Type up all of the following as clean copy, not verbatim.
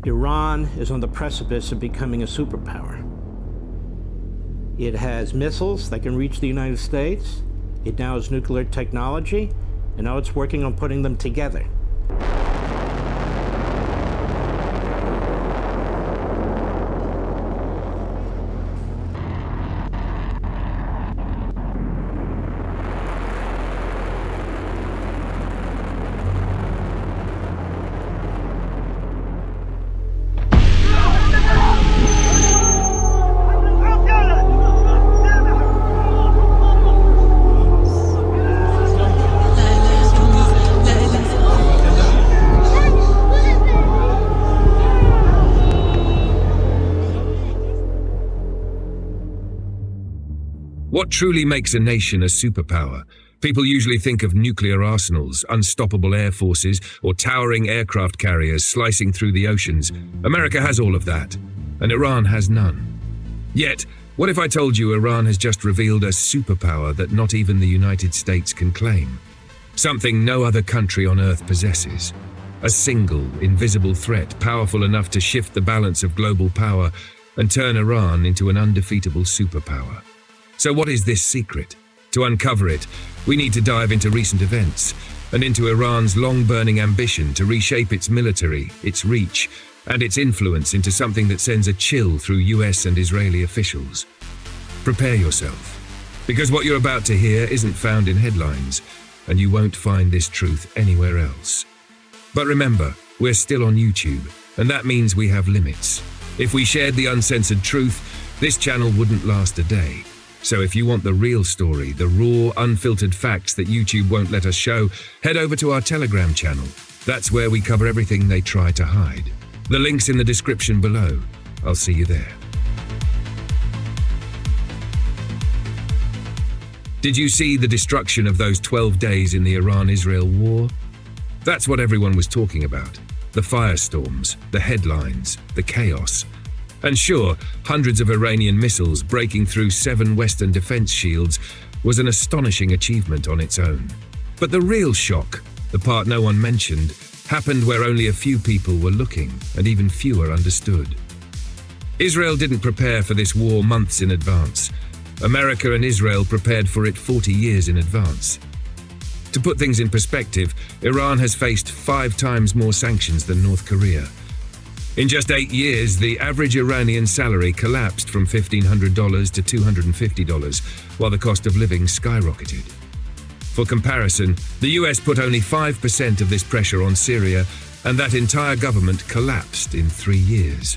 Iran is on the precipice of becoming a superpower. It has missiles that can reach the United States. It now has nuclear technology, and now it's working on putting them together. What truly makes a nation a superpower? People usually think of nuclear arsenals, unstoppable air forces, or towering aircraft carriers slicing through the oceans. America has all of that, and Iran has none. Yet, what if I told you Iran has just revealed a superpower that not even the United States can claim? Something no other country on Earth possesses. A single, invisible threat powerful enough to shift the balance of global power and turn Iran into an undefeatable superpower. So what is this secret? To uncover it, we need to dive into recent events and into Iran's long-burning ambition to reshape its military, its reach, and its influence into something that sends a chill through US and Israeli officials. Prepare yourself, because what you're about to hear isn't found in headlines, and you won't find this truth anywhere else. But remember, we're still on YouTube, and that means we have limits. If we shared the uncensored truth, this channel wouldn't last a day. So if you want the real story, the raw, unfiltered facts that YouTube won't let us show, head over to our Telegram channel. That's where we cover everything they try to hide. The link's in the description below. I'll see you there. Did you see the destruction of those 12 days in the Iran-Israel war? That's what everyone was talking about. The firestorms, the headlines, the chaos. And sure, hundreds of Iranian missiles breaking through 7 Western defense shields was an astonishing achievement on its own. But the real shock, the part no one mentioned, happened where only a few people were looking and even fewer understood. Israel didn't prepare for this war months in advance. America and Israel prepared for it 40 years in advance. To put things in perspective, Iran has faced 5 times more sanctions than North Korea. In just 8 years, the average Iranian salary collapsed from $1,500 to $250, while the cost of living skyrocketed. For comparison, the US put only 5% of this pressure on Syria, and that entire government collapsed in 3 years.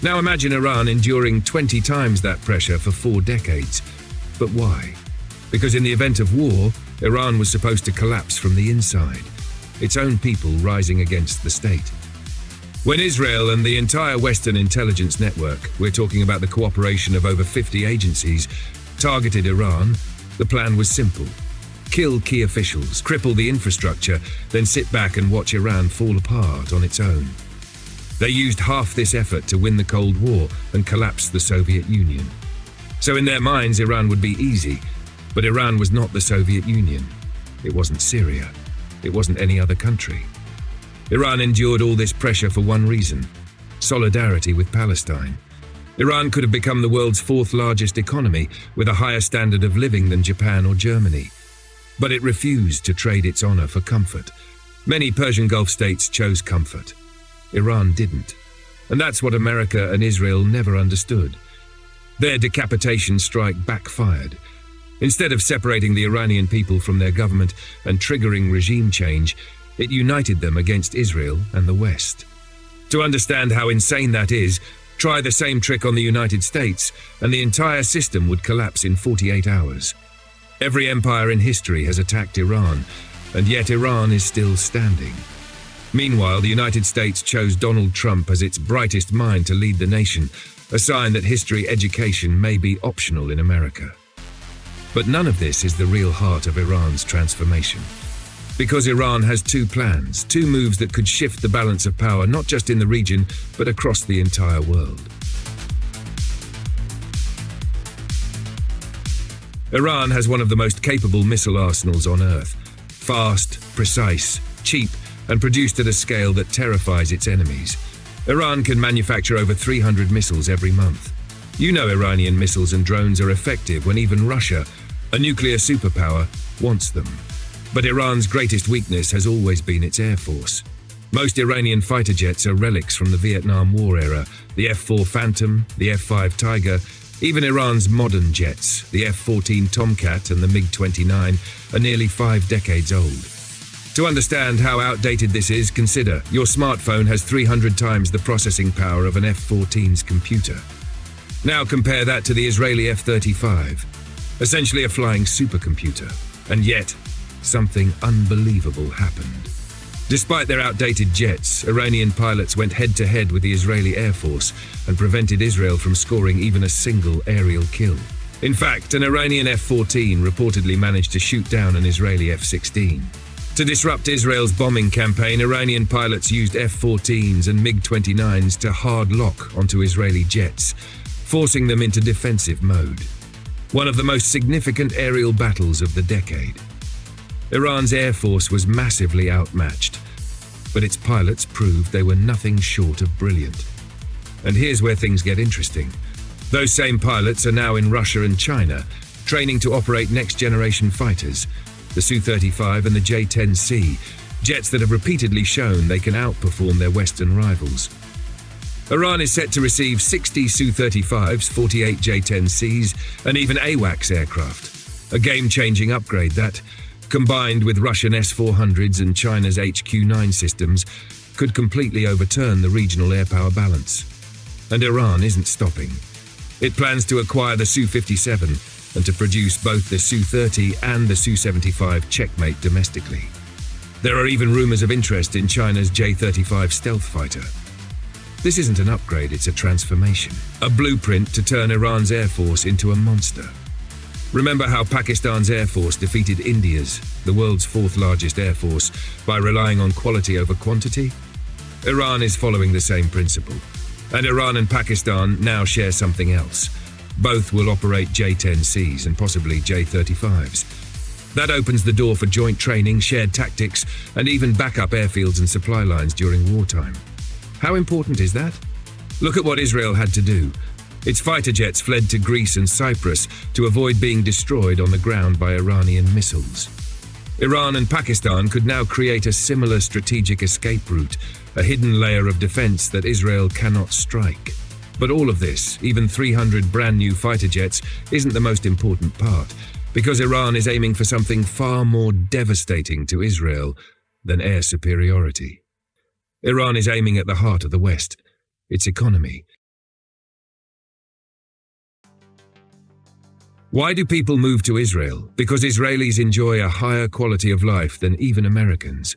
Now imagine Iran enduring 20 times that pressure for 4 decades. But why? Because in the event of war, Iran was supposed to collapse from the inside, its own people rising against the state. When Israel and the entire Western intelligence network, we're talking about the cooperation of over 50 agencies, targeted Iran, the plan was simple. Kill key officials, cripple the infrastructure, then sit back and watch Iran fall apart on its own. They used half this effort to win the Cold War and collapse the Soviet Union. So in their minds, Iran would be easy, but Iran was not the Soviet Union. It wasn't Syria. It wasn't any other country. Iran endured all this pressure for one reason: solidarity with Palestine. Iran could have become the world's 4th largest economy with a higher standard of living than Japan or Germany. But it refused to trade its honor for comfort. Many Persian Gulf states chose comfort. Iran didn't. And that's what America and Israel never understood. Their decapitation strike backfired. Instead of separating the Iranian people from their government and triggering regime change, it united them against Israel and the West. To understand how insane that is, try the same trick on the United States, and the entire system would collapse in 48 hours. Every empire in history has attacked Iran, and yet Iran is still standing. Meanwhile, the United States chose Donald Trump as its brightest mind to lead the nation, a sign that history education may be optional in America. But none of this is the real heart of Iran's transformation. Because Iran has 2 plans, 2 moves that could shift the balance of power not just in the region, but across the entire world. Iran has one of the most capable missile arsenals on Earth. Fast, precise, cheap, and produced at a scale that terrifies its enemies. Iran can manufacture over 300 missiles every month. You know Iranian missiles and drones are effective when even Russia, a nuclear superpower, wants them. But Iran's greatest weakness has always been its air force. Most Iranian fighter jets are relics from the Vietnam War era, the F-4 Phantom, the F-5 Tiger. Even Iran's modern jets, the F-14 Tomcat and the MiG-29, are nearly 5 decades old. To understand how outdated this is, consider your smartphone has 300 times the processing power of an F-14's computer. Now compare that to the Israeli F-35, essentially a flying supercomputer. And yet, something unbelievable happened. Despite their outdated jets, Iranian pilots went head-to-head with the Israeli Air Force and prevented Israel from scoring even a single aerial kill. In fact, an Iranian F-14 reportedly managed to shoot down an Israeli F-16. To disrupt Israel's bombing campaign, Iranian pilots used F-14s and MiG-29s to hard lock onto Israeli jets, forcing them into defensive mode. One of the most significant aerial battles of the decade. Iran's air force was massively outmatched, but its pilots proved they were nothing short of brilliant. And here's where things get interesting. Those same pilots are now in Russia and China, training to operate next-generation fighters, the Su-35 and the J-10C, jets that have repeatedly shown they can outperform their Western rivals. Iran is set to receive 60 Su-35s, 48 J-10Cs, and even AWACS aircraft, a game-changing upgrade that, combined with Russian S-400s and China's HQ-9 systems, could completely overturn the regional air power balance. And Iran isn't stopping. It plans to acquire the Su-57 and to produce both the Su-30 and the Su-75 checkmate domestically. There are even rumors of interest in China's J-35 stealth fighter. This isn't an upgrade, it's a transformation, a blueprint to turn Iran's air force into a monster. Remember how Pakistan's air force defeated India's, the world's 4th largest air force, by relying on quality over quantity? Iran is following the same principle. And Iran and Pakistan now share something else. Both will operate J-10Cs and possibly J-35s. That opens the door for joint training, shared tactics, and even backup airfields and supply lines during wartime. How important is that? Look at what Israel had to do. Its fighter jets fled to Greece and Cyprus to avoid being destroyed on the ground by Iranian missiles. Iran and Pakistan could now create a similar strategic escape route, a hidden layer of defense that Israel cannot strike. But all of this, even 300 brand new fighter jets, isn't the most important part, because Iran is aiming for something far more devastating to Israel than air superiority. Iran is aiming at the heart of the West, its economy. Why do people move to Israel? Because Israelis enjoy a higher quality of life than even Americans.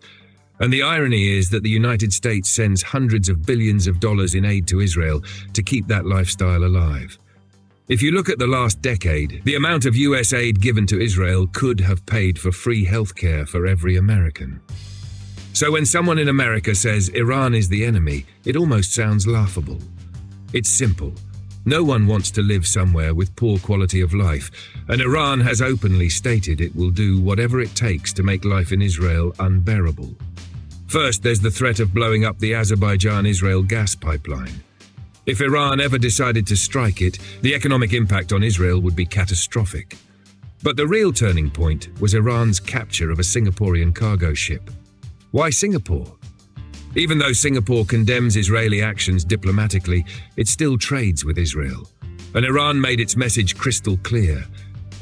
And the irony is that the United States sends hundreds of billions of dollars in aid to Israel to keep that lifestyle alive. If you look at the last decade, the amount of US aid given to Israel could have paid for free healthcare for every American. So when someone in America says Iran is the enemy, it almost sounds laughable. It's simple. No one wants to live somewhere with poor quality of life, and Iran has openly stated it will do whatever it takes to make life in Israel unbearable. First, there's the threat of blowing up the Azerbaijan-Israel gas pipeline. If Iran ever decided to strike it, the economic impact on Israel would be catastrophic. But the real turning point was Iran's capture of a Singaporean cargo ship. Why Singapore? Even though Singapore condemns Israeli actions diplomatically, it still trades with Israel. And Iran made its message crystal clear.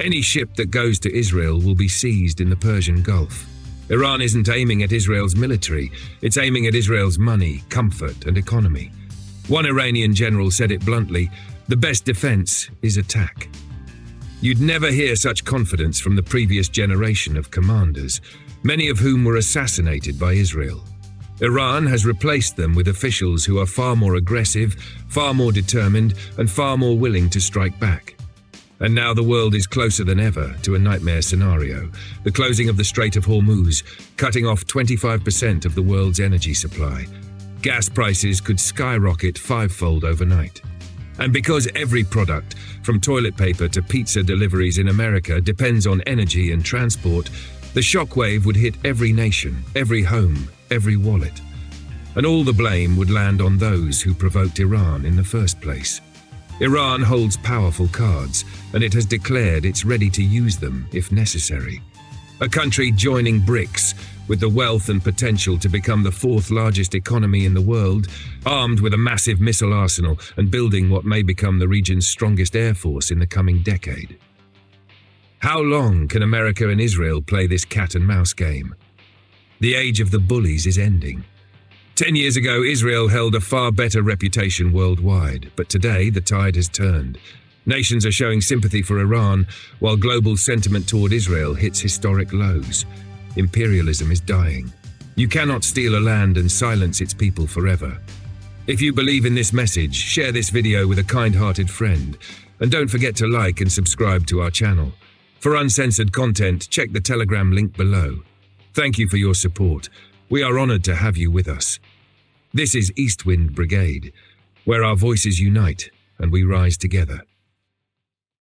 Any ship that goes to Israel will be seized in the Persian Gulf. Iran isn't aiming at Israel's military, it's aiming at Israel's money, comfort, and economy. One Iranian general said it bluntly, the best defense is attack. You'd never hear such confidence from the previous generation of commanders, many of whom were assassinated by Israel. Iran has replaced them with officials who are far more aggressive, far more determined, and far more willing to strike back. And now the world is closer than ever to a nightmare scenario, the closing of the Strait of Hormuz, cutting off 25% of the world's energy supply. Gas prices could skyrocket 5-fold overnight. And because every product, from toilet paper to pizza deliveries in America, depends on energy and transport, the shockwave would hit every nation, every home, every wallet. and all the blame would land on those who provoked Iran in the first place. Iran holds powerful cards, and it has declared it's ready to use them if necessary. A country joining BRICS, with the wealth and potential to become the fourth largest economy in the world, armed with a massive missile arsenal and building what may become the region's strongest air force in the coming decade. How long can America and Israel play this cat-and-mouse game? The age of the bullies is ending. 10 years ago, Israel held a far better reputation worldwide, but today the tide has turned. Nations are showing sympathy for Iran, while global sentiment toward Israel hits historic lows. Imperialism is dying. You cannot steal a land and silence its people forever. If you believe in this message, share this video with a kind-hearted friend, and don't forget to like and subscribe to our channel. For uncensored content, check the Telegram link below. Thank you for your support. We are honored to have you with us. This is Eastwind Brigade, where our voices unite and we rise together.